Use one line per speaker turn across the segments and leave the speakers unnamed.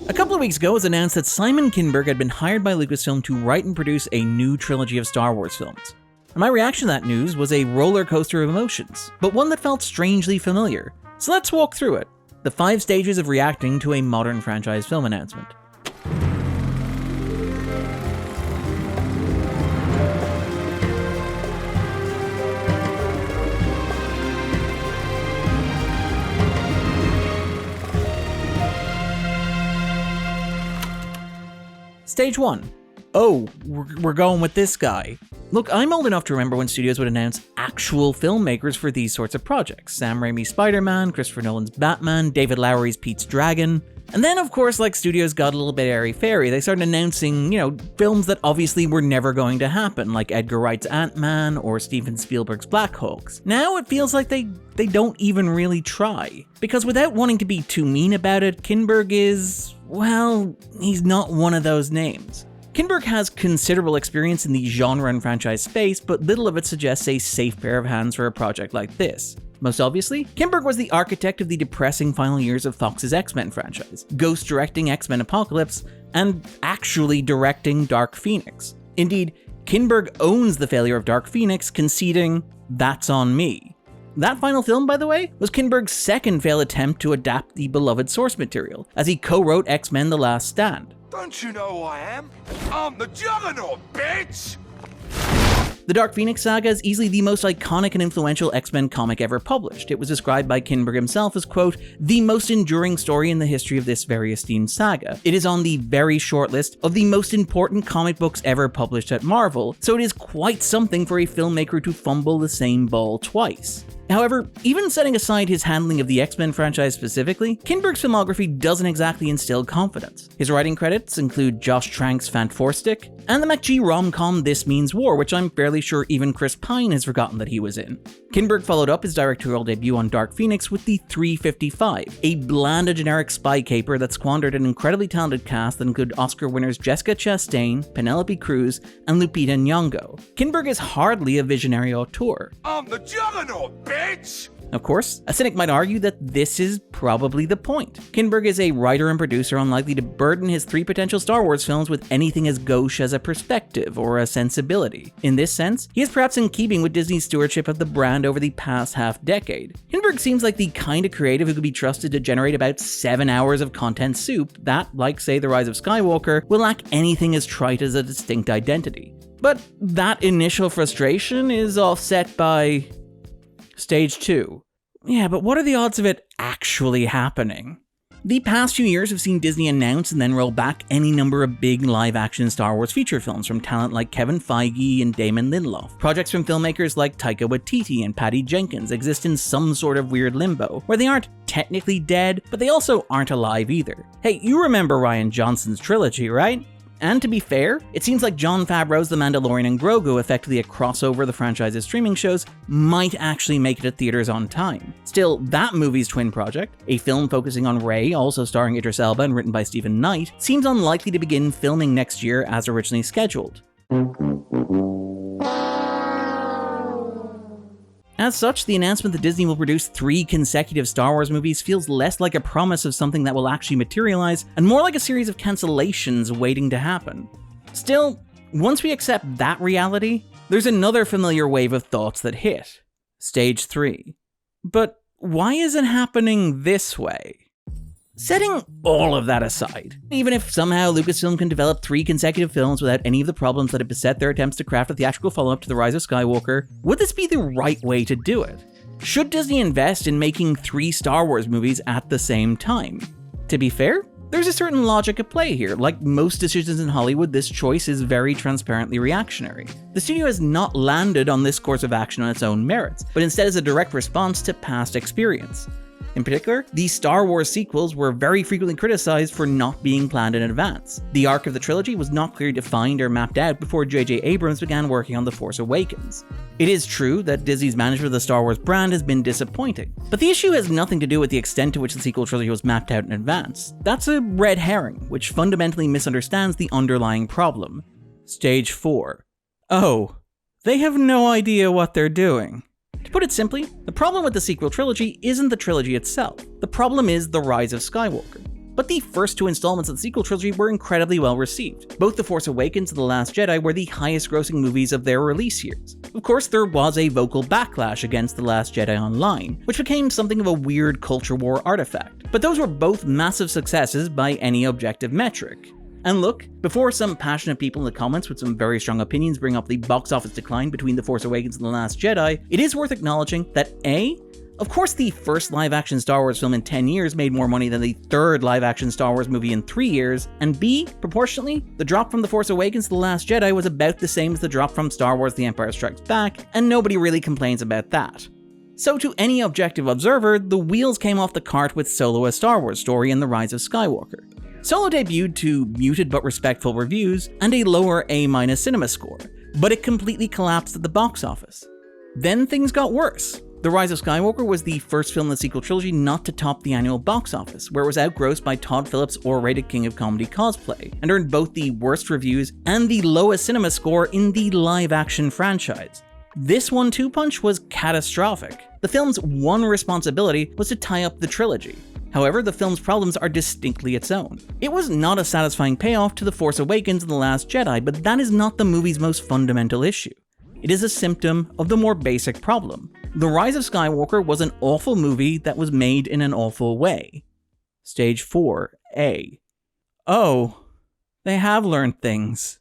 A couple of weeks ago, it was announced that Simon Kinberg had been hired by Lucasfilm to write and produce a new trilogy of Star Wars films. And my reaction to that news was a roller coaster of emotions, but one that felt strangely familiar. So let's walk through it. The 5 stages of reacting to a modern franchise film announcement. Stage 1. Oh, we're going with this guy. Look, I'm old enough to remember when studios would announce actual filmmakers for these sorts of projects. Sam Raimi's Spider-Man, Christopher Nolan's Batman, David Lowery's Pete's Dragon. And then, of course, like studios got a little bit airy-fairy, they started announcing, films that obviously were never going to happen, like Edgar Wright's Ant-Man or Steven Spielberg's Black Hawks. Now it feels like they don't even really try. Because without wanting to be too mean about it, Kinberg is, well, he's not one of those names. Kinberg has considerable experience in the genre and franchise space, but little of it suggests a safe pair of hands for a project like this. Most obviously, Kinberg was the architect of the depressing final years of Fox's X-Men franchise, ghost directing X-Men Apocalypse, and actually directing Dark Phoenix. Indeed, Kinberg owns the failure of Dark Phoenix, conceding, "That's on me." That final film, by the way, was Kinberg's second failed attempt to adapt the beloved source material, as he co-wrote X-Men The Last Stand.
Don't you know who I am? I'm the Juggernaut, bitch!
The Dark Phoenix saga is easily the most iconic and influential X-Men comic ever published. It was described by Kinberg himself as, quote, "the most enduring story in the history of this very esteemed saga. It is on the very short list of the most important comic books ever published at Marvel, so it is quite something for a filmmaker to fumble the same ball twice." However, even setting aside his handling of the X-Men franchise specifically, Kinberg's filmography doesn't exactly instill confidence. His writing credits include Josh Trank's Fant4stic, and the McG rom-com This Means War, which I'm fairly sure even Chris Pine has forgotten that he was in. Kinberg followed up his directorial debut on Dark Phoenix with The 355, a bland and generic spy caper that squandered an incredibly talented cast that included Oscar winners Jessica Chastain, Penelope Cruz, and Lupita Nyong'o. Kinberg is hardly a visionary auteur.
I'm the Juggernaut, bitch!
Of course, a cynic might argue that this is probably the point. Kinberg is a writer and producer unlikely to burden his 3 potential Star Wars films with anything as gauche as a perspective or a sensibility. In this sense, he is perhaps in keeping with Disney's stewardship of the brand over the past half-decade. Kinberg seems like the kind of creative who could be trusted to generate about 7 hours of content soup that, like say The Rise of Skywalker, will lack anything as trite as a distinct identity. But that initial frustration is offset by Stage 2. Yeah, but what are the odds of it actually happening? The past few years have seen Disney announce and then roll back any number of big live-action Star Wars feature films from talent like Kevin Feige and Damon Lindelof. Projects from filmmakers like Taika Waititi and Patty Jenkins exist in some sort of weird limbo, where they aren't technically dead, but they also aren't alive either. Hey, you remember Rian Johnson's trilogy, right? And to be fair, it seems like Jon Favreau's The Mandalorian and Grogu, effectively a crossover of the franchise's streaming shows, might actually make it to theaters on time. Still, that movie's twin project, a film focusing on Rey, also starring Idris Elba and written by Stephen Knight, seems unlikely to begin filming next year as originally scheduled. As such, the announcement that Disney will produce 3 consecutive Star Wars movies feels less like a promise of something that will actually materialize, and more like a series of cancellations waiting to happen. Still, once we accept that reality, there's another familiar wave of thoughts that hit. Stage 3. But why is it happening this way? Setting all of that aside, even if somehow Lucasfilm can develop 3 consecutive films without any of the problems that have beset their attempts to craft a theatrical follow-up to The Rise of Skywalker, would this be the right way to do it? Should Disney invest in making 3 Star Wars movies at the same time? To be fair, there's a certain logic at play here. Like most decisions in Hollywood, this choice is very transparently reactionary. The studio has not landed on this course of action on its own merits, but instead is a direct response to past experience. In particular, the Star Wars sequels were very frequently criticized for not being planned in advance. The arc of the trilogy was not clearly defined or mapped out before J.J. Abrams began working on The Force Awakens. It is true that Disney's management of the Star Wars brand has been disappointing, but the issue has nothing to do with the extent to which the sequel trilogy was mapped out in advance. That's a red herring, which fundamentally misunderstands the underlying problem. Stage 4. Oh, they have no idea what they're doing. To put it simply, the problem with the sequel trilogy isn't the trilogy itself. The problem is The Rise of Skywalker. but the first two installments of the sequel trilogy were incredibly well received. Both The Force Awakens and The Last Jedi were the highest grossing movies of their release years. Of course, there was a vocal backlash against The Last Jedi Online, which became something of a weird culture war artifact, but those were both massive successes by any objective metric. And look, before some passionate people in the comments with some very strong opinions bring up the box office decline between The Force Awakens and The Last Jedi, it is worth acknowledging that A, of course the first live-action Star Wars film in 10 years made more money than the third live-action Star Wars movie in 3 years, and B, proportionally, the drop from The Force Awakens to The Last Jedi was about the same as the drop from Star Wars The Empire Strikes Back, and nobody really complains about that. So to any objective observer, the wheels came off the cart with Solo: A Star Wars Story and The Rise of Skywalker. Solo debuted to muted but respectful reviews and a lower A- cinema score, but it completely collapsed at the box office. Then things got worse. The Rise of Skywalker was the first film in the sequel trilogy not to top the annual box office, where it was outgrossed by Todd Phillips' R-rated King of Comedy Cosplay, and earned both the worst reviews and the lowest cinema score in the live-action franchise. This 1-2 punch was catastrophic. The film's one responsibility was to tie up the trilogy. However, the film's problems are distinctly its own. It was not a satisfying payoff to The Force Awakens and The Last Jedi, but that is not the movie's most fundamental issue. It is a symptom of the more basic problem. The Rise of Skywalker was an awful movie that was made in an awful way. Stage 4A. Oh, they have learned things.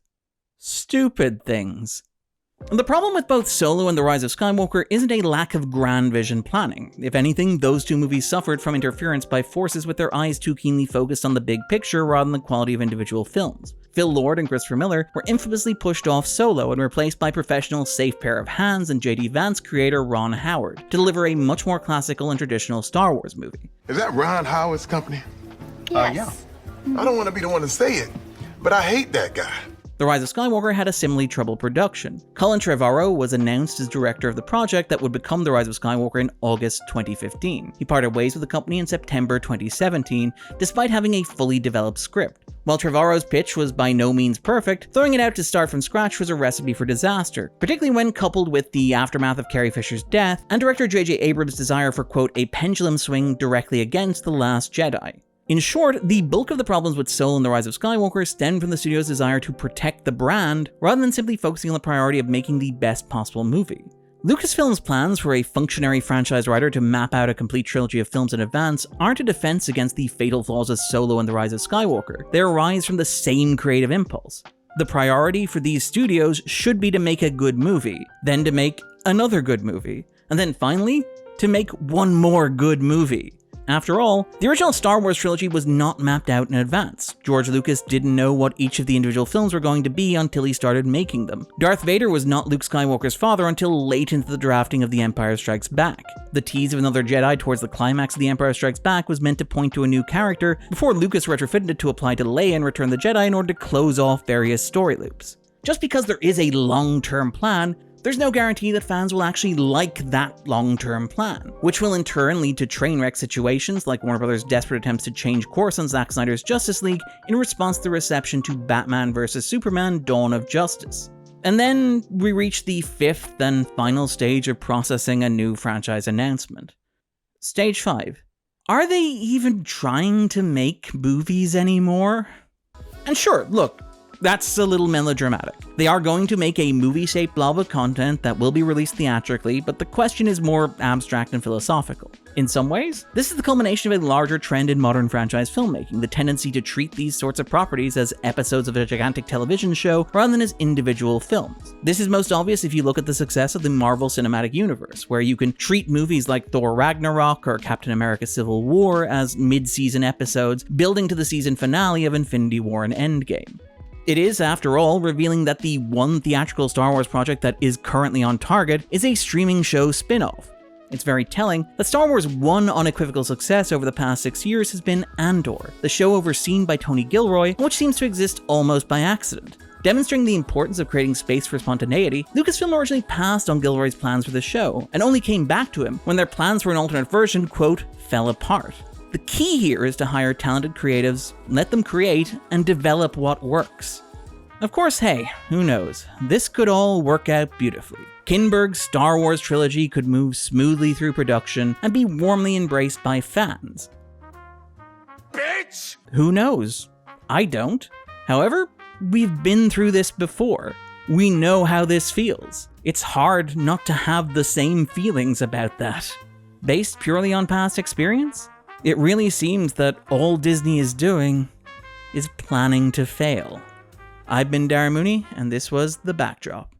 Stupid things. The problem with both Solo and The Rise of Skywalker isn't a lack of grand vision planning. If anything, those two movies suffered from interference by forces with their eyes too keenly focused on the big picture rather than the quality of individual films. Phil Lord and Christopher Miller were infamously pushed off Solo and replaced by professional safe pair of hands and J.D. Vance creator Ron Howard to deliver a much more classical and traditional Star Wars movie.
Is that Ron Howard's company?
Yes.
Yeah. I don't want to be the one to say it, but I hate that guy.
The Rise of Skywalker had a similarly troubled production. Colin Trevorrow was announced as director of the project that would become The Rise of Skywalker in August 2015. He parted ways with the company in September 2017, despite having a fully developed script. While Trevorrow's pitch was by no means perfect, throwing it out to start from scratch was a recipe for disaster, particularly when coupled with the aftermath of Carrie Fisher's death and director J.J. Abrams' desire for, quote, a pendulum swing directly against The Last Jedi. In short, the bulk of the problems with Solo and The Rise of Skywalker stemmed from the studio's desire to protect the brand, rather than simply focusing on the priority of making the best possible movie. Lucasfilm's plans for a functionary franchise writer to map out a complete trilogy of films in advance aren't a defense against the fatal flaws of Solo and The Rise of Skywalker. They arise from the same creative impulse. The priority for these studios should be to make a good movie, then to make another good movie, and then finally, to make one more good movie. After all, the original Star Wars trilogy was not mapped out in advance. George Lucas didn't know what each of the individual films were going to be until he started making them. Darth Vader was not Luke Skywalker's father until late into the drafting of The Empire Strikes Back. The tease of another Jedi towards the climax of The Empire Strikes Back was meant to point to a new character, before Lucas retrofitted it to apply to Leia in Return of the Jedi in order to close off various story loops. Just because there is a long-term plan, there's no guarantee that fans will actually like that long-term plan, which will in turn lead to train wreck situations like Warner Bros.' desperate attempts to change course on Zack Snyder's Justice League in response to the reception to Batman vs. Superman: Dawn of Justice. And then we reach the fifth and final stage of processing a new franchise announcement. Stage 5. Are they even trying to make movies anymore? And sure, look, that's a little melodramatic. They are going to make a movie-shaped blob of content that will be released theatrically, but the question is more abstract and philosophical. In some ways, this is the culmination of a larger trend in modern franchise filmmaking, the tendency to treat these sorts of properties as episodes of a gigantic television show rather than as individual films. This is most obvious if you look at the success of the Marvel Cinematic Universe, where you can treat movies like Thor Ragnarok or Captain America Civil War as mid-season episodes, building to the season finale of Infinity War and Endgame. It is, after all, revealing that the one theatrical Star Wars project that is currently on target is a streaming show spin-off. It's very telling that Star Wars' one unequivocal success over the past 6 years has been Andor, the show overseen by Tony Gilroy, which seems to exist almost by accident. Demonstrating the importance of creating space for spontaneity, Lucasfilm originally passed on Gilroy's plans for the show, and only came back to him when their plans for an alternate version, quote, fell apart. The key here is to hire talented creatives, let them create, and develop what works. Of course, hey, who knows? This could all work out beautifully. Kinberg's Star Wars trilogy could move smoothly through production and be warmly embraced by fans.
bitch!
Who knows? I don't. However, we've been through this before. We know how this feels. It's hard not to have the same feelings about that. Based purely on past experience, it really seems that all Disney is doing is planning to fail. I've been Darren Mooney, and this was The Backdrop.